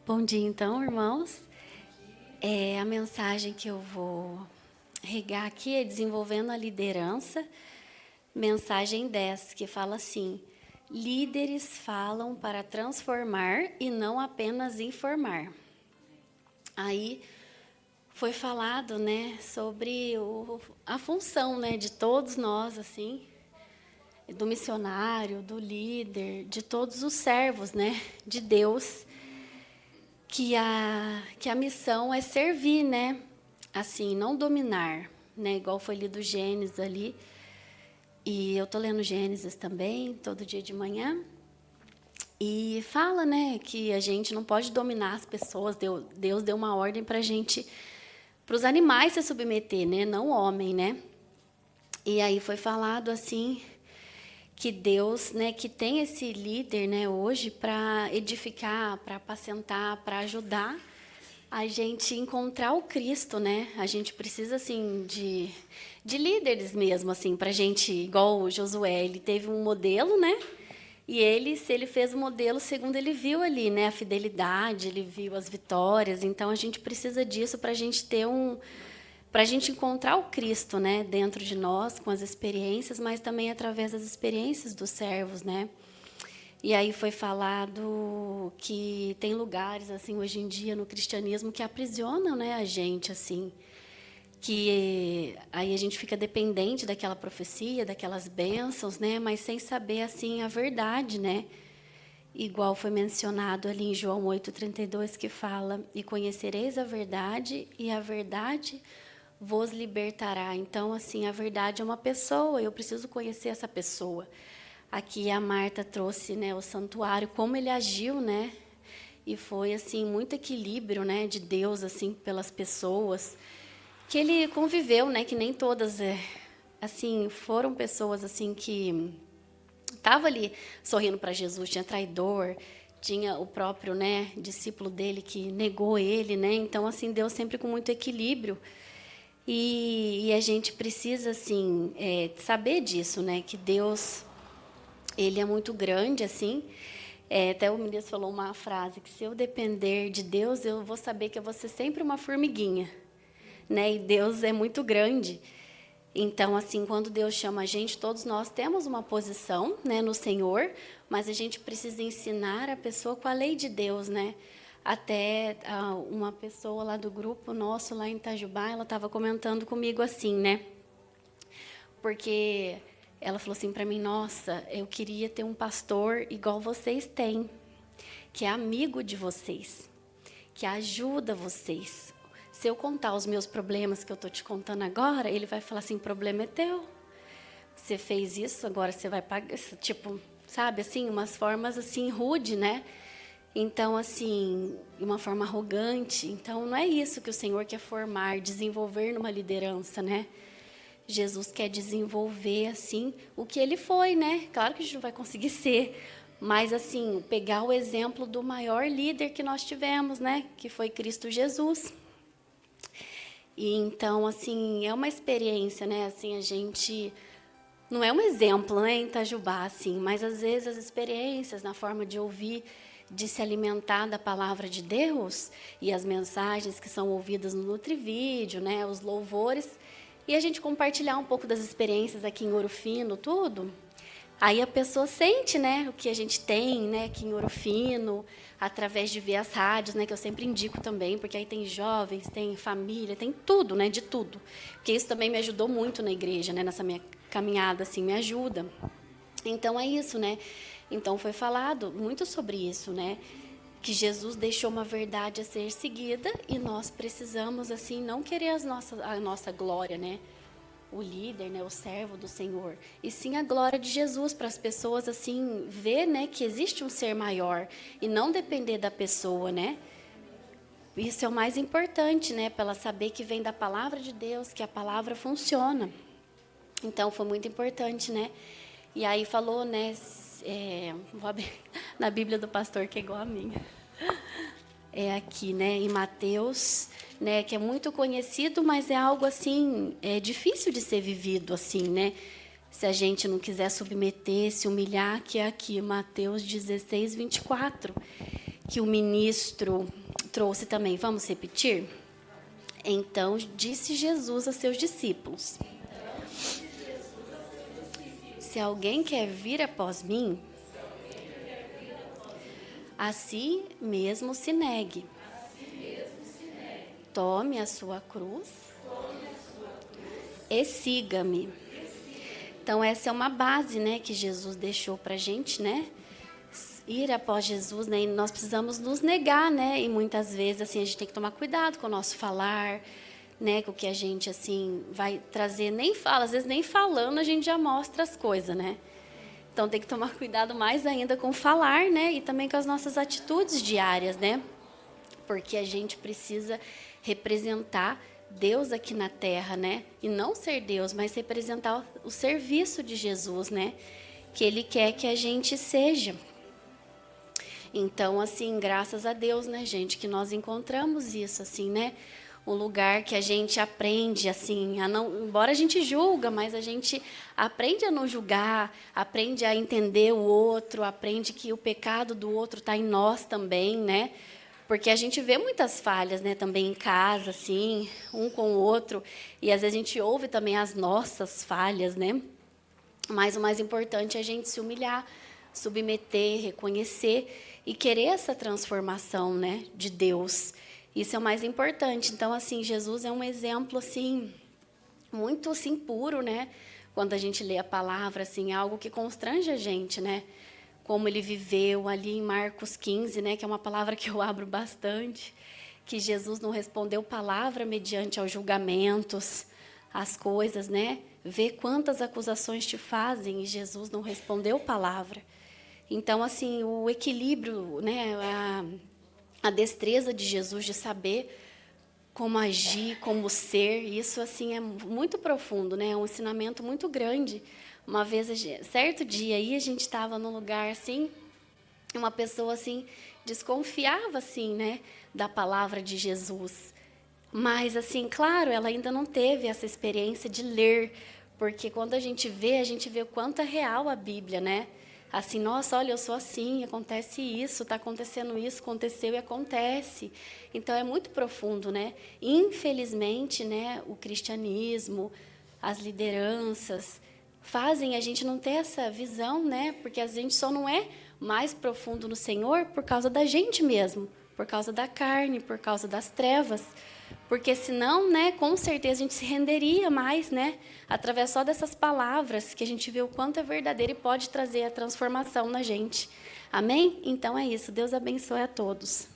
Bom dia, então, irmãos. A mensagem que eu vou regar aqui é desenvolvendo a liderança, mensagem 10, que fala assim: líderes falam para transformar e não apenas informar. Aí foi falado, né, sobre a função, né, de todos nós, assim, do missionário, do líder, de todos os servos, né, de Deus, que a missão é servir, né? Assim, não dominar, né? Igual foi lido Gênesis ali. E eu tô lendo Gênesis também, todo dia de manhã. E fala, né, que a gente não pode dominar as pessoas. Deus deu uma ordem para a gente, para os animais se submeter, né? Não o homem, né? E aí foi falado assim que Deus, né, que tem esse líder, né, hoje para edificar, para apacentar, para ajudar a gente encontrar o Cristo, né? A gente precisa assim de líderes mesmo, assim, para a gente, igual o Josué, ele teve um modelo, né? E se ele fez o modelo segundo ele viu ali, né, a fidelidade, ele viu as vitórias. Então a gente precisa disso para a gente ter para a gente encontrar o Cristo, né, dentro de nós, com as experiências, mas também através das experiências dos servos, né? E aí foi falado que tem lugares, assim, hoje em dia, no cristianismo, que aprisionam, né, a gente, assim, que aí a gente fica dependente daquela profecia, daquelas bênçãos, né, mas sem saber, assim, a verdade, né? Igual foi mencionado ali em João 8,32, que fala: e conhecereis a verdade, e a verdade vos libertará. Então, assim, a verdade é uma pessoa, eu preciso conhecer essa pessoa. Aqui a Marta trouxe, né, o santuário, como ele agiu, né? E foi, assim, muito equilíbrio, né, de Deus, assim, pelas pessoas que ele conviveu, né, que nem todas, assim, foram pessoas, assim, que estava ali sorrindo para Jesus. Tinha traidor, tinha o próprio, né, discípulo dele que negou ele, né? Então, assim, Deus sempre com muito equilíbrio. E a gente precisa, assim, saber disso, né? Que Deus, ele é muito grande, assim. Até o ministro falou uma frase, que se eu depender de Deus, eu vou saber que eu vou ser sempre uma formiguinha, né? E Deus é muito grande. Então, assim, quando Deus chama a gente, todos nós temos uma posição, né, no Senhor, mas a gente precisa ensinar a pessoa com a lei de Deus, né? Até uma pessoa lá do grupo nosso, lá em Itajubá, ela estava comentando comigo assim, né? Porque ela falou assim para mim: nossa, eu queria ter um pastor igual vocês têm, que é amigo de vocês, que ajuda vocês. Se eu contar os meus problemas que eu estou te contando agora, ele vai falar assim: o problema é teu. Você fez isso, agora você vai pagar. Tipo, sabe, assim, umas formas assim, rude, né? Então, assim, uma forma arrogante. Então, não é isso que o Senhor quer formar, desenvolver numa liderança, né? Jesus quer desenvolver, assim, o que ele foi, né? Claro que a gente não vai conseguir ser, mas, assim, pegar o exemplo do maior líder que nós tivemos, né? Que foi Cristo Jesus. E então, assim, é uma experiência, né? Assim, a gente não é um exemplo, né, em Itajubá, assim, mas às vezes as experiências na forma de ouvir, de se alimentar da palavra de Deus e as mensagens que são ouvidas no Nutrivídeo, né, os louvores, e a gente compartilhar um pouco das experiências aqui em Ouro Fino, tudo. Aí a pessoa sente, né, o que a gente tem, né, aqui em Ouro Fino, através de ver as rádios, né, que eu sempre indico também, porque aí tem jovens, tem família, tem tudo, né, de tudo. Porque isso também me ajudou muito na igreja, né, nessa minha caminhada, assim, me ajuda. Então é isso, né? Então foi falado muito sobre isso, né? Que Jesus deixou uma verdade a ser seguida e nós precisamos, assim, não querer a nossa glória, né? O líder, né, o servo do Senhor, e sim a glória de Jesus, para as pessoas, assim, ver, né, que existe um ser maior e não depender da pessoa, né? Isso é o mais importante, né, para ela saber que vem da palavra de Deus, que a palavra funciona. Então foi muito importante, né? E aí falou, né, vou abrir na Bíblia do pastor, que é igual a minha. É aqui, né, em Mateus, né, que é muito conhecido, mas é algo assim, difícil de ser vivido assim, né? Se a gente não quiser submeter, se humilhar, que é aqui, Mateus 16, 24, que o ministro trouxe também. Vamos repetir? Então disse Jesus a seus discípulos: se alguém quer vir após mim, a si mesmo se negue. Tome a sua cruz e siga-me. Então essa é uma base, né, que Jesus deixou para a gente, né? Ir após Jesus, né? E nós precisamos nos negar, né? E muitas vezes assim a gente tem que tomar cuidado com o nosso falar, né? Com o que a gente assim vai trazer, nem fala, às vezes nem falando a gente já mostra as coisas, né? Então tem que tomar cuidado mais ainda com o falar, né? E também com as nossas atitudes diárias, né? Porque a gente precisa representar Deus aqui na terra, né? E não ser Deus, mas representar o serviço de Jesus, né? Que Ele quer que a gente seja. Então, assim, graças a Deus, né, gente, que nós encontramos isso, assim, né? Um lugar que a gente aprende, assim, a não, embora a gente julga, mas a gente aprende a não julgar, aprende a entender o outro, aprende que o pecado do outro está em nós também, né? Porque a gente vê muitas falhas, né, também em casa, assim, um com o outro, e às vezes a gente ouve também as nossas falhas, né? Mas o mais importante é a gente se humilhar, submeter, reconhecer e querer essa transformação, né, de Deus. Isso é o mais importante. Então, assim, Jesus é um exemplo, assim, muito, assim, puro, né? Quando a gente lê a palavra, assim, é algo que constrange a gente, né? Como ele viveu ali em Marcos 15, né? Que é uma palavra que eu abro bastante, que Jesus não respondeu palavra mediante aos julgamentos, as coisas, né? Vê quantas acusações te fazem e Jesus não respondeu palavra. Então, assim, o equilíbrio, né? A destreza de Jesus de saber como agir, como ser, isso assim é muito profundo, né? É um ensinamento muito grande. Uma vez, certo dia aí, a gente estava num lugar assim, uma pessoa assim desconfiava assim, né, da palavra de Jesus. Mas assim, claro, ela ainda não teve essa experiência de ler, porque quando a gente vê o quanto é real a Bíblia, né? Assim, nossa, olha, eu sou assim, acontece isso, está acontecendo isso, aconteceu e acontece. Então, é muito profundo, né? Infelizmente, né, o cristianismo, as lideranças, fazem a gente não ter essa visão, né? Porque a gente só não é mais profundo no Senhor por causa da gente mesmo, por causa da carne, por causa das trevas. Porque senão, né, com certeza a gente se renderia mais, né, através só dessas palavras que a gente vê o quanto é verdadeiro e pode trazer a transformação na gente. Amém? Então é isso. Deus abençoe a todos.